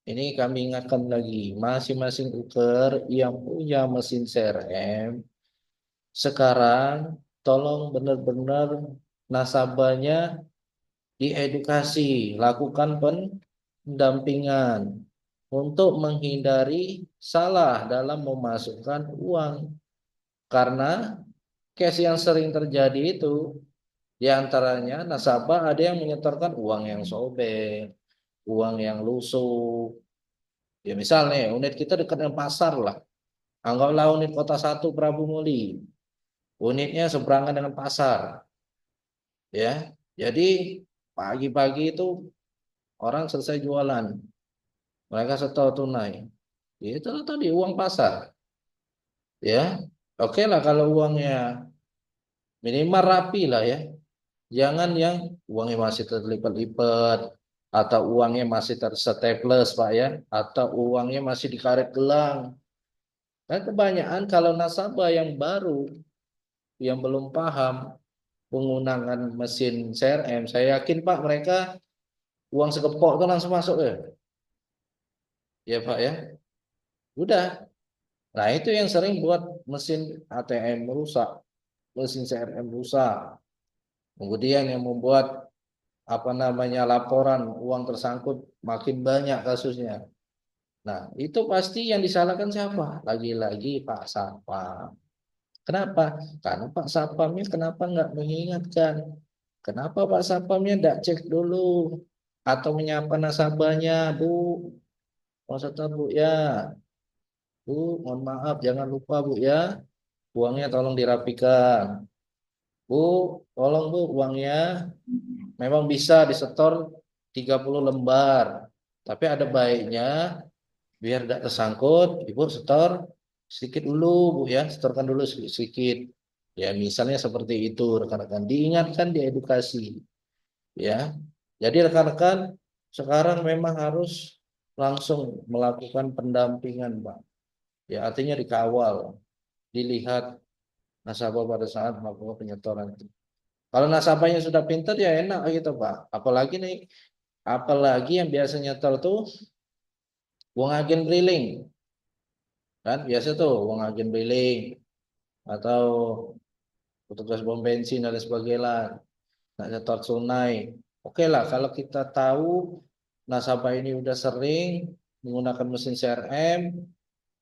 Ini kami ingatkan lagi, masing-masing uker yang punya mesin CRM sekarang tolong benar-benar nasabahnya diedukasi, lakukan pendampingan untuk menghindari salah dalam memasukkan uang. Karena case yang sering terjadi itu diantaranya nasabah ada yang menyetorkan uang yang sobek, uang yang lusuh. Ya misalnya unit kita dekat dengan pasar lah. Anggaplah unit Kota Satu Prabu Muli. Unitnya seberangan dengan pasar. Ya, jadi pagi-pagi itu orang selesai jualan. Mereka setor tunai. Itu tadi uang pasar. Ya, oke lah kalau uangnya minimal rapi lah ya. Jangan yang uangnya masih terlipat-lipat atau uangnya masih terstaples Pak ya, atau uangnya masih dikaret gelang. Dan kebanyakan kalau nasabah yang baru yang belum paham penggunaan mesin CRM, saya yakin Pak mereka uang sekepok itu langsung masuk ya. Ya Pak ya. Udah. Nah, itu yang sering buat mesin ATM rusak, mesin CRM rusak. Kemudian yang membuat apa namanya laporan uang tersangkut makin banyak kasusnya. Nah, itu pasti yang disalahkan siapa? Lagi-lagi Pak Sapam. Kenapa? Karena Pak Sapamnya kenapa nggak mengingatkan? Kenapa Pak Sapamnya nggak cek dulu atau menyapa nasabahnya, Bu? Mau setor Bu ya, Bu, mohon maaf, jangan lupa Bu ya, uangnya tolong dirapikan. Bu, tolong Bu, uangnya memang bisa disetor 30 lembar. Tapi ada baiknya biar tidak tersangkut, Ibu setor sedikit dulu Bu ya, setorkan dulu sedikit. Ya, misalnya seperti itu rekan-rekan. Diingatkan, diedukasi ya. Jadi rekan-rekan sekarang memang harus langsung melakukan pendampingan, Pak. Ya, artinya dikawal, dilihat nasabah pada saat melakukan penyetoran. Kalau nasabahnya sudah pintar ya enak gitu Pak. Apalagi nih, apalagi yang biasa nyetor tuh uang agen briling, kan biasa tuh uang agen briling atau petugas pom bensin dan lain sebagainya, nak nyetor tunai. Oke lah, kalau kita tahu nasabah ini udah sering menggunakan mesin CRM,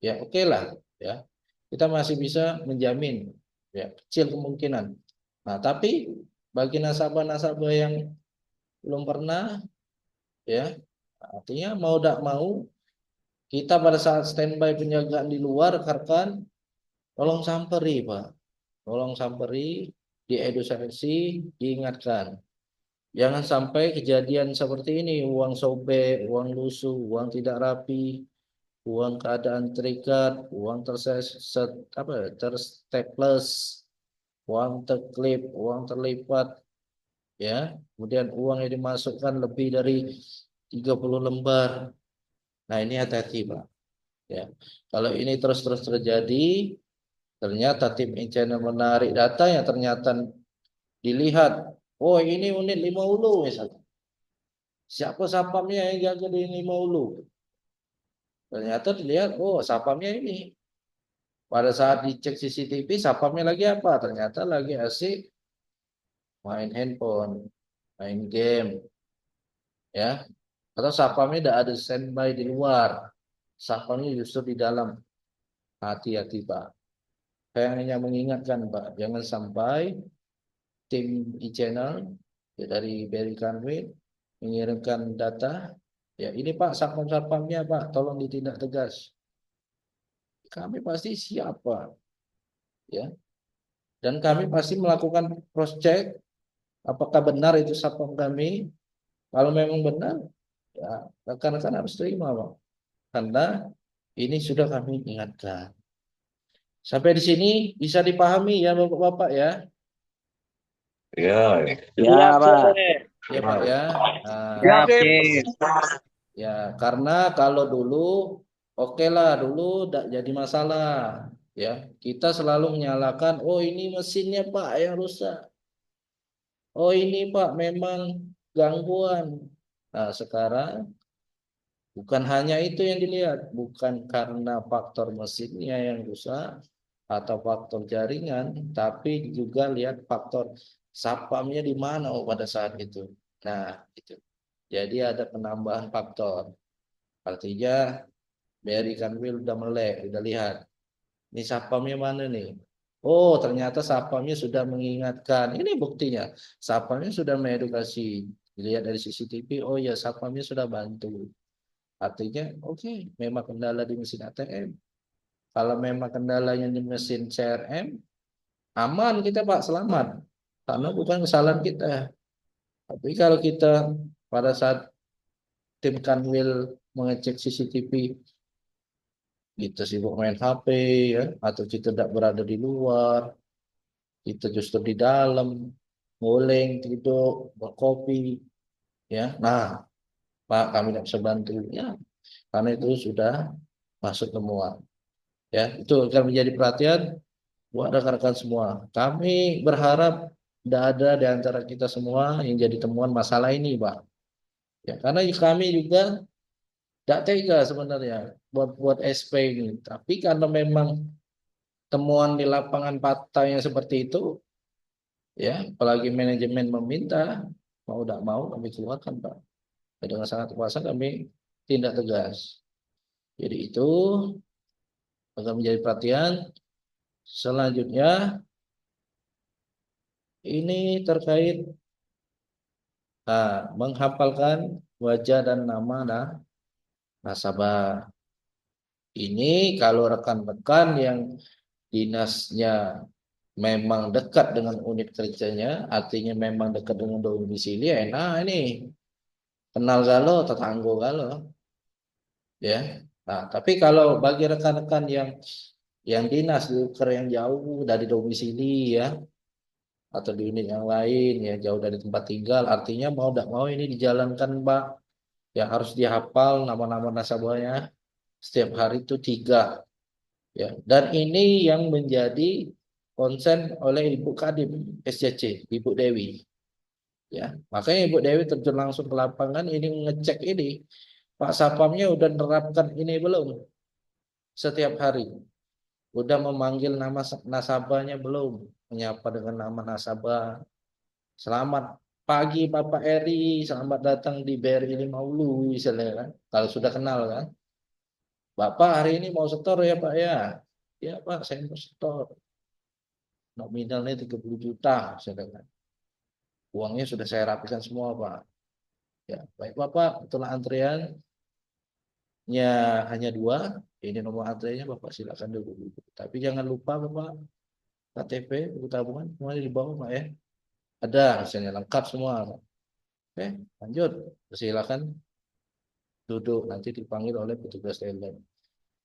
ya oke lah, ya kita masih bisa menjamin, ya kecil kemungkinan. Nah, tapi bagi nasabah-nasabah yang belum pernah, ya artinya mau tidak mau kita pada saat standby penjagaan di luar rekan tolong samperi Pak, tolong samperi, diedukasi, diingatkan, jangan sampai kejadian seperti ini, uang sobek, uang lusuh, uang tidak rapi, uang keadaan terikat, uang terstaples, uang terklip, uang terlipat, ya, kemudian uang yang dimasukkan lebih dari 30 lembar. Nah, ini hati-hati, Pak. Ya. Kalau ini terus-terus terjadi, ternyata tim channel menarik data yang ternyata dilihat, oh ini unit 5 Hulu misalnya. Siapa sapamnya yang jaga di 5 Hulu? Ternyata dilihat, oh sapamnya ini. Pada saat dicek CCTV, sapamnya lagi apa? Ternyata lagi asik main handphone, main game, ya. Atau sapamnya tidak ada standby di luar. Sapamnya justru di dalam. Hati-hati, Pak. Saya hanya mengingatkan, Pak, jangan sampai tim e-channel ya, dari BRI Kanwil mengirimkan data. Ya, ini Pak, satpam-satpamnya, Pak, tolong ditindak tegas. Kami pasti siap, Pak. Ya. Dan kami pasti melakukan cross check apakah benar itu sapam kami? Kalau memang benar, ya rekan-rekan harus terima, Pak. Karena ini sudah kami ingatkan. Sampai di sini bisa dipahami ya Bapak-bapak ya. Ya, Ya, Siap, Pak. Ya Pak ya. Nah, siap, Siap, Sip. Sip. ya karena kalau dulu oke lah dulu tidak jadi masalah. Ya, kita selalu menyalahkan, oh ini mesinnya Pak yang rusak. Oh ini Pak memang gangguan. Nah, sekarang bukan hanya itu yang dilihat, bukan karena faktor mesinnya yang rusak atau faktor jaringan, tapi juga lihat faktor sapamnya di mana pada saat itu. Nah, itu. Jadi ada penambahan faktor. Artinya Barry Canwil udah melek, udah lihat. Ini sapamnya mana nih? Oh, ternyata sapamnya sudah mengingatkan. Ini buktinya. Sapamnya sudah mengedukasi. Dilihat dari CCTV, oh ya sapamnya sudah bantu. Artinya, oke, memang kendala di mesin ATM. Kalau memang kendalanya di mesin CRM, aman kita Pak, selamat. Karena bukan kesalahan kita. Tapi kalau kita pada saat tim Kanwil mengecek CCTV, kita sibuk main HP, ya, atau kita tidak berada di luar, kita justru di dalam, nguling, tidur, berkopi, ya. Nah, Pak, kami tidak bisa bantu, ya, karena itu sudah masuk semua. Ya, itu akan menjadi perhatian buat rekan-rekan semua. Kami berharap tidak ada di antara kita semua yang jadi temuan masalah ini, Pak. Ya, karena kami juga tidak tega sebenarnya buat SP ini. Tapi karena memang temuan di lapangan fakta yang seperti itu, ya, apalagi manajemen meminta, mau tidak mau kami keluarkan, Pak. Dengan sangat kuasa kami tindak tegas. Jadi itu akan menjadi perhatian. Selanjutnya ini terkait menghafalkan wajah dan nama nasabah. Ini kalau rekan-rekan yang dinasnya memang dekat dengan unit kerjanya, artinya memang dekat dengan domisili, enak ini. Kenal galo, tetanggo galo, ya. Nah, tapi kalau bagi rekan-rekan yang dinas luker yang jauh dari domisili ya, atau di unit yang lain ya jauh dari tempat tinggal, artinya mau tidak mau ini dijalankan Pak. Ya harus dihafal nama-nama nasabahnya setiap hari itu 3 ya. Dan ini yang menjadi konsen oleh Ibu Kadip SCC, Ibu Dewi. Ya, makanya Ibu Dewi terjun langsung ke lapangan ini ngecek ini. Pak Sapamnya udah menerapkan ini belum? Setiap hari. Udah memanggil nama nasabahnya belum? Menyapa dengan nama nasabah. Selamat pagi Bapak Eri, selamat datang di BRI Limaulu misalnya kan. Kalau sudah kenal kan. Bapak hari ini mau setor ya Pak ya? Ya Pak, saya mau setor. Nominalnya 30 juta misalnya kan. Uangnya sudah saya rapikan semua Pak. Ya, baik Bapak, itulah antriannya hanya 2. Ini nomor antriannya Bapak silakan dulu. Tapi jangan lupa Bapak KTP, buku tabungan semuanya di bawah Pak ya. Ada misalnya lengkap semua. Oke, lanjut. Silakan duduk nanti dipanggil oleh petugas teller.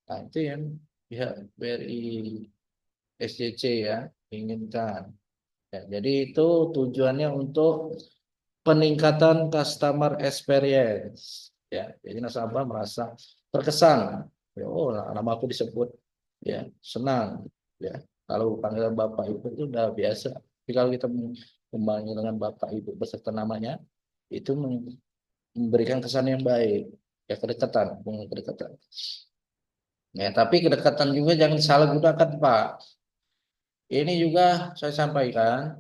Nah, itu yang pihak BRI SCC ya inginkan. Ya, jadi itu tujuannya untuk peningkatan customer experience. Ya, jadi nasabah merasa terkesan. Ya, oh, nama aku disebut. Ya, senang. Ya, kalau panggilan Bapak Ibu itu udah biasa. Tapi kalau kita memanggil dengan Bapak Ibu beserta namanya, itu memberikan kesan yang baik. Ya, kedekatan, kedekatan. Ya, tapi kedekatan juga jangan salah gunakan, Pak. Ini juga saya sampaikan.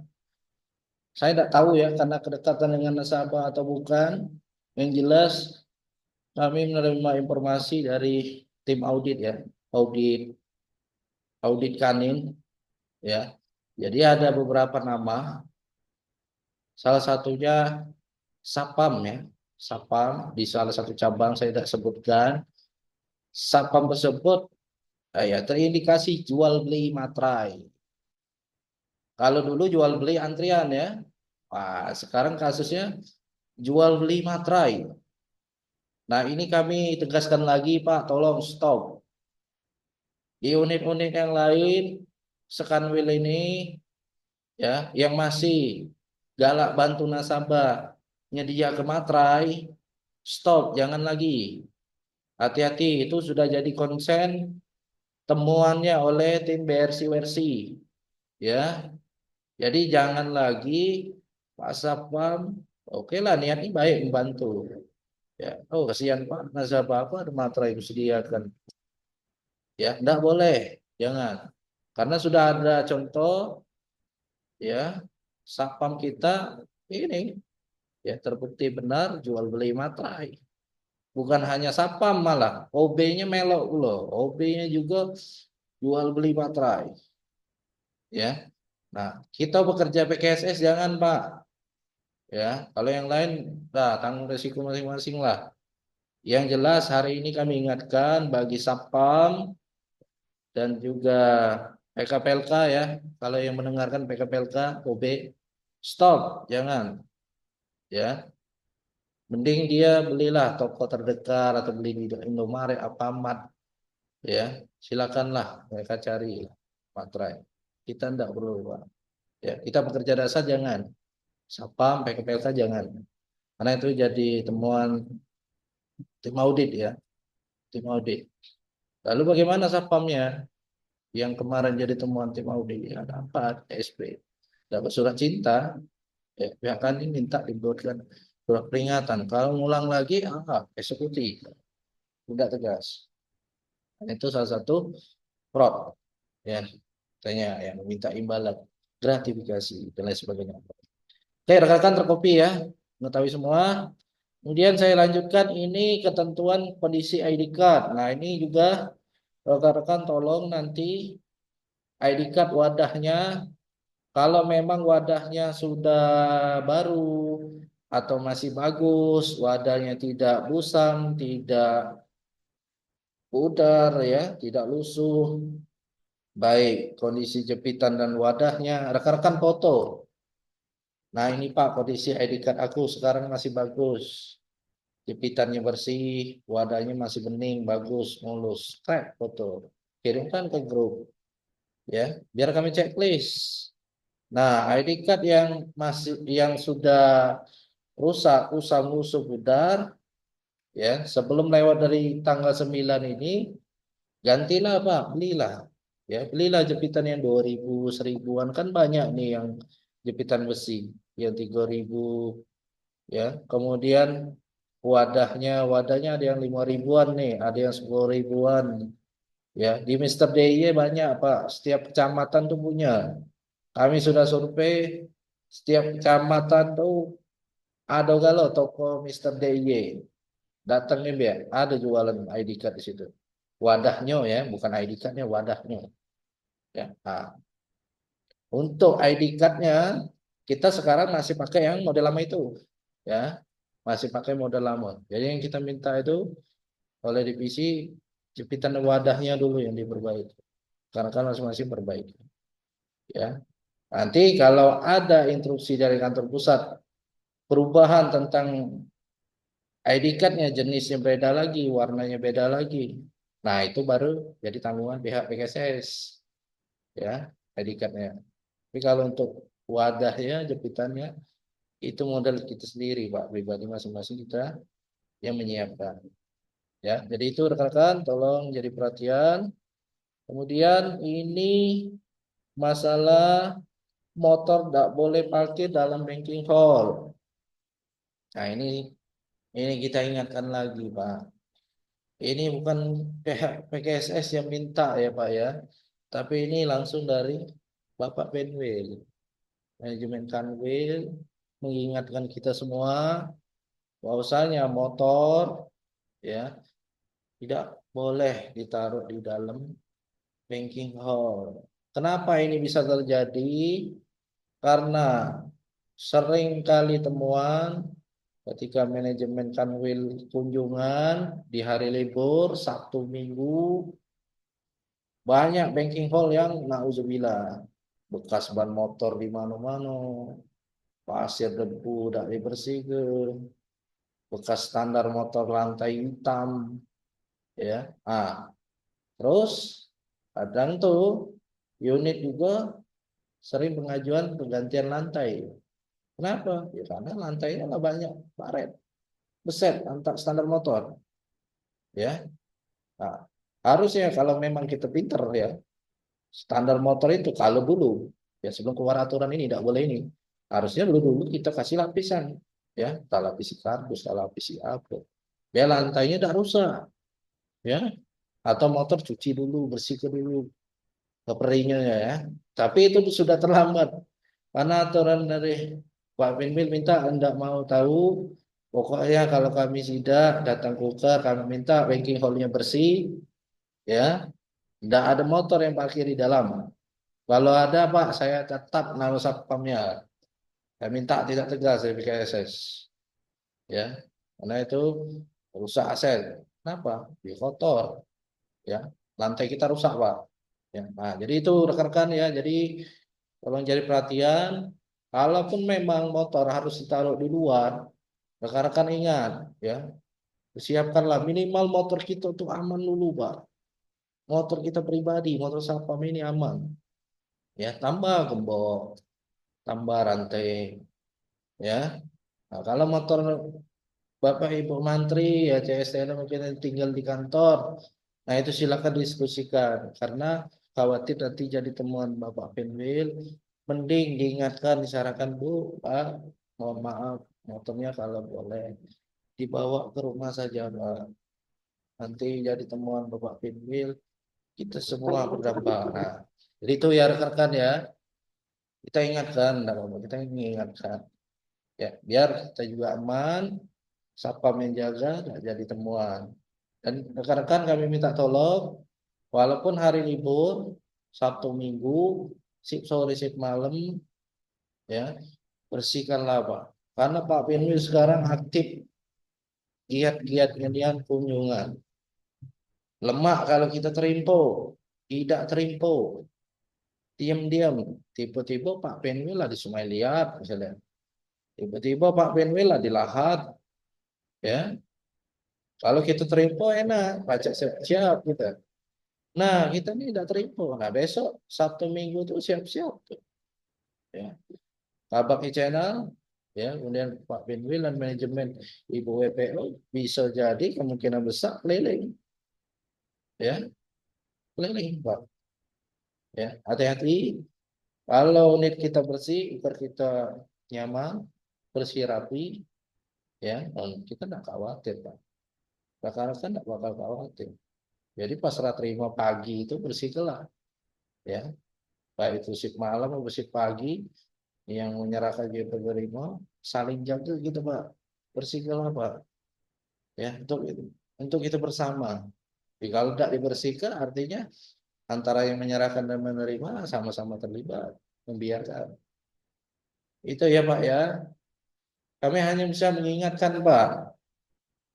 Saya tidak tahu ya karena kedekatan dengan nasabah atau bukan. Yang jelas kami menerima informasi dari tim audit ya, audit audit Kanin ya. Jadi ada beberapa nama, salah satunya Sapam ya, Sapam di salah satu cabang saya tidak sebutkan. Sapam tersebut ya terindikasi jual beli materai. Kalau dulu jual beli antrian ya, Wah, sekarang kasusnya jual beli materai. Nah, ini kami tegaskan lagi, Pak, tolong stop. Di unit-unit yang lain, Sekanwil ini ya, yang masih galak bantu nasabah nyedia ke materai, stop, jangan lagi. Hati-hati, itu sudah jadi konsen temuannya oleh tim BRC-WRC, ya. Jadi jangan lagi Pak Sapam, oke lah niatnya baik membantu. Ya, oh kasihan Pak, nasabah apa ada materai yang disediakan. Ya, enggak boleh, jangan. Karena sudah ada contoh, ya, Sapam kita ini ya terbukti benar jual beli materai. Bukan hanya Sapam malah, OB-nya melok loh, OB-nya juga jual beli materai. Ya, nah kita bekerja PKSS jangan Pak. Ya, kalau yang lain, nah tanggung resiko masing-masing lah. Yang jelas hari ini kami ingatkan bagi Sapam dan juga PKPLK ya, kalau yang mendengarkan PKPLK, OB, stop, jangan, ya. Mending dia belilah toko terdekat atau beli di Indomaret, Alfamart, ya. Silakanlah mereka cari materai. Kita enggak perlu, Pak. Ya, kita bekerja dasar jangan. Sapam, PKPLK jangan. Karena itu jadi temuan tim audit ya, tim audit. Lalu bagaimana Sapamnya? Yang kemarin jadi temuan tim audit ya, dapat SP, dapat surat cinta, ya, pihak kami minta dibuatkan surat peringatan. Kalau ngulang lagi, eksekusi, tidak tegas. Dan itu salah satu fraud, ya, katanya yang meminta imbalan, gratifikasi dan lain sebagainya. Oke, rekan-rekan terkopi ya, mengetahui semua. Kemudian saya lanjutkan ini ketentuan kondisi ID card. Nah ini juga rekan-rekan tolong nanti ID card wadahnya. Kalau memang wadahnya sudah baru atau masih bagus, wadahnya tidak busam, tidak pudar ya, tidak lusuh, baik kondisi jepitan dan wadahnya, rekan-rekan foto. Nah ini Pak kondisi ID card aku sekarang masih bagus, jepitannya bersih, wadahnya masih bening, bagus, mulus. Krek foto, kirimkan ke grup ya, biar kami checklist. Nah, ID card yang masih yang sudah rusak, usang lusuh pudar, ya, sebelum lewat dari tanggal 9 ini, gantilah Pak, belilah. Ya, belilah jepitan yang 2000, 1000-an kan banyak nih yang jepitan besi, yang 3000, ya. Kemudian wadahnya ada yang 5000-an nih, ada yang 10 ribuan. Ya, di Mister DIY banyak Pak, setiap kecamatan tuh punya. Kami sudah survei, setiap kecamatan tuh ada galau toko Mister DIY. Datangnya biar ada jualan ID card di situ. Wadahnya ya, bukan ID cardnya, wadahnya. Ya. Nah, untuk ID cardnya kita sekarang masih pakai yang model lama itu, ya, masih pakai model lama. Jadi yang kita minta itu oleh divisi jepitan wadahnya dulu yang diperbaiki. Karena kan masing-masing perbaiki, ya. Nanti kalau ada instruksi dari kantor pusat perubahan tentang ID card-nya jenisnya beda lagi, warnanya beda lagi. Nah, itu baru jadi tanggungan pihak PKSS, ya, ID card-nya. Tapi kalau untuk wadahnya, jepitannya, itu modal kita sendiri, Pak. Pribadi masing-masing kita yang menyiapkan. Ya, jadi itu rekan-rekan, tolong jadi perhatian. Kemudian ini masalah motor tidak boleh parkir dalam banking hall. Nah, ini kita ingatkan lagi, Pak. Ini bukan pihak PKSS yang minta ya Pak ya, tapi ini langsung dari Bapak Penwil. Manajemen Kanwil mengingatkan kita semua bahwasanya motor ya tidak boleh ditaruh di dalam banking hall. Kenapa ini bisa terjadi? Karena sering kali temuan ketika manajemen Kanwil kunjungan di hari libur Sabtu Minggu, banyak banking hall yang nauzubillah bekas ban motor di mana-mana, pasir debu tidak dibersihkan, bekas standar motor lantai hitam, ya. Terus kadang tuh unit juga sering pengajuan pergantian lantai. Kenapa? Ya karena lantainya lah banyak baret, beset antar standar motor, ya. Nah, harusnya kalau memang kita pinter ya, standar motor itu kalau dulu ya sebelum keluar aturan ini tidak boleh ini. Harusnya dulu kita kasih lapisan, ya, kita lapisi kardus, kita lapisi apa, biar lantainya tidak rusak, ya. Atau motor cuci dulu, bersihkan dulu keperingnya ya. Tapi itu sudah terlambat karena aturan dari Pak Pinwil minta Anda mau tahu, pokoknya kalau kami sidak datang kuker kami minta banking hall-nya bersih, ya. Tidak ada motor yang parkir di dalam. Kalau ada Pak, saya tetap nama satpamnya. Saya minta tidak tegas dari BKSS, ya. Karena itu rusak aset. Kenapa? Di kotor, ya. Lantai kita rusak Pak. Ya. Nah, jadi itu rekan-rekan ya. Jadi tolong jadi perhatian. Kalaupun memang motor harus ditaruh di luar, rekan-rekan ingat, ya. Siapkanlah minimal motor kita tuh aman dulu Pak. Motor kita pribadi, motor satpam ini aman. Ya, tambah gembok, tambah rantai, ya. Nah, kalau motor Bapak Ibu Mantri ya CSTN mungkin yang tinggal di kantor, nah itu silakan diskusikan karena khawatir nanti jadi temuan Bapak Pinwil, mending diingatkan disarankan Bu, Pak, mohon maaf motornya kalau boleh dibawa ke rumah saja Pak. Nanti jadi temuan Bapak Pinwil, kita semua berdampak. Nah, jadi itu ya rekan-rekan ya, kita ingatkan, enggak apa-apa, kita ingatkan. Ya, biar kita juga aman, satpam yang jaga, nggak jadi temuan. Dan rekan-rekan kami minta tolong, walaupun hari libur, Sabtu Minggu, sip sore, sip malam, ya bersihkanlah Pak. Karena Pak Pinwil sekarang aktif giat-giat ngedian kunjungan. Lemak kalau kita terimpo, tidak terimpo, diam-diam. Tiba-tiba Pak Pinwil lah di Sungai Liat, misalnya. Tiba-tiba Pak Pinwil lah di Lahat, ya. Kalau kita terimpo enak, baca siap-siap kita. Nah, kita ini tidak terima. Nah, besok Sabtu Minggu itu siap-siap tuh. Ya. Kabaki Channel, ya, kemudian Pak Binwil dan manajemen Ibu WPO bisa jadi kemungkinan besar keliling, ya, keliling, Pak. Ya, hati-hati. Kalau unit kita bersih, ikut kita nyaman, bersih rapi, ya, kita tidak khawatir, Pak. Karena kan tidak bakal khawatir. Jadi pas serah terima pagi itu bersih kelar, ya. Baik itu shift malam atau shift pagi, yang menyerahkan kita penerima saling jaga gitu Pak, bersihkanlah Pak, ya, untuk itu bersama. Jadi kalau tidak dibersihkan artinya antara yang menyerahkan dan menerima sama-sama terlibat membiarkan. Itu ya Pak ya, kami hanya bisa mengingatkan Pak,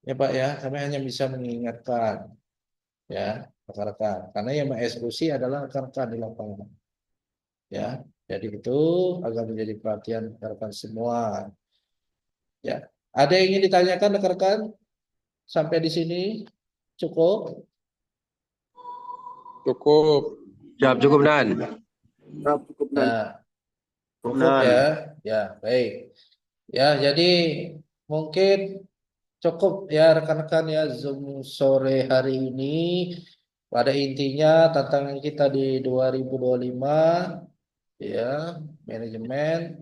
ya Pak ya, kami hanya bisa mengingatkan, ya, rekan-rekan, karena yang mengeksekusi adalah rekan-rekan di lapangan, ya. Jadi itu agar menjadi perhatian rekan-rekan semua. Ya, ada yang ingin ditanyakan rekan-rekan sampai di sini cukup? Cukup. Siap, cukup Dan. Cukup dan Ya, cukup ya. Ya, baik. Ya, jadi mungkin cukup ya rekan-rekan ya Zoom sore hari ini. Pada intinya tantangan kita di 2025 ya, manajemen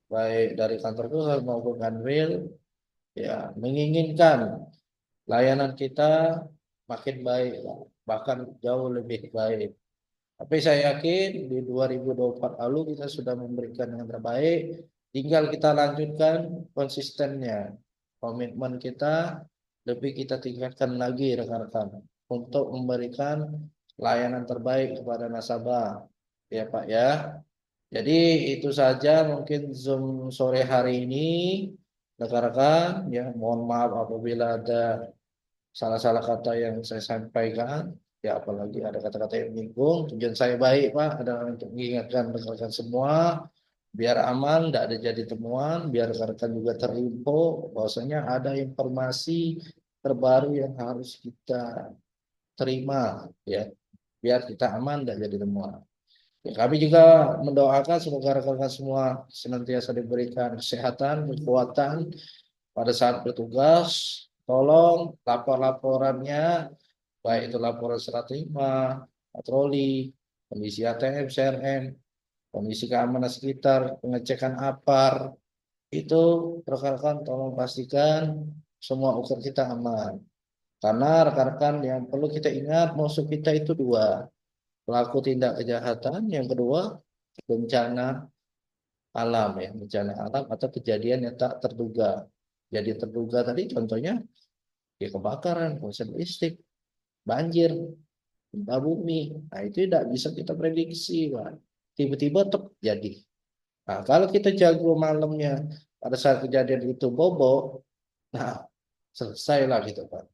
baik dari kantor pusat maupun Kanwil ya menginginkan layanan kita makin baik, bahkan jauh lebih baik. Tapi saya yakin di 2024 lalu kita sudah memberikan yang terbaik. Tinggal kita lanjutkan konsistennya. Komitmen kita lebih kita tingkatkan lagi rekan-rekan untuk memberikan layanan terbaik kepada nasabah. Ya Pak ya. Jadi itu saja mungkin Zoom sore hari ini rekan-rekan ya, mohon maaf apabila ada salah-salah kata yang saya sampaikan, ya apalagi ada kata-kata yang menyinggung. Tujuan saya baik Pak adalah untuk mengingatkan rekan-rekan semua biar aman, tidak ada jadi temuan, biar rekan-rekan juga terinfo bahwasanya ada informasi terbaru yang harus kita terima, ya, biar kita aman, tidak jadi temuan. Ya, kami juga mendoakan semoga rekan-rekan semua senantiasa diberikan kesehatan, kekuatan pada saat bertugas. Tolong lapor-laporannya, baik itu laporan serah terima, patroli, kondisi ATM, CRM, kondisi keamanan sekitar, pengecekan APAR, itu rekan-rekan tolong pastikan semua ukur kita aman. Karena rekan-rekan yang perlu kita ingat, musuh kita itu dua, pelaku tindak kejahatan, yang kedua bencana alam, ya, bencana alam atau kejadian yang tak terduga. Jadi terduga tadi contohnya ya kebakaran, konsep listrik, banjir, gempa bumi. Nah, itu tidak bisa kita prediksi, Pak. Tiba-tiba terjadi. Nah, kalau kita jago malamnya pada saat kejadian itu bobo, nah selesailah gitu, Pak.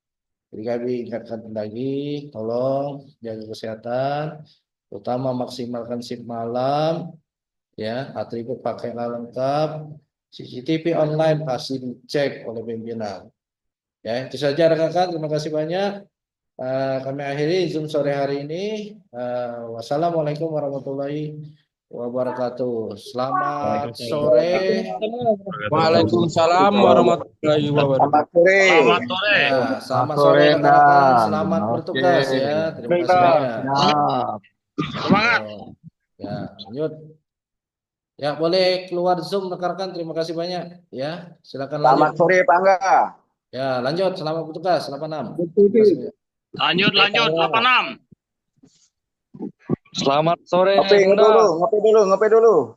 Jadi kami ingatkan lagi, tolong jaga kesehatan, terutama maksimalkan shift malam, ya, atribut pakaian lengkap, CCTV online pasti dicek oleh pimpinan. Ya, itu saja rekan-rekan. Terima kasih banyak. Kami akhiri Zoom sore hari ini. Wassalamualaikum warahmatullahi wabarakatuh. Selamat sore. Waalaikumsalam warahmatullahi wabarakatuh. Selamat sore. Selamat sore. Ya, selamat Sore, sore rekan-rekan. Dan. Selamat Oke. bertugas ya. Terima kasih banyak. Siap. Semangat. Ya, lanjut. Ya, boleh keluar Zoom rekan-rekan. Terima kasih banyak. Ya, silakan lanjut. Selamat sore, Pak Angga. Ya, lanjut. Selamat bertugas. 86. Lanjut 86. Selamat sore. Ngopi dulu.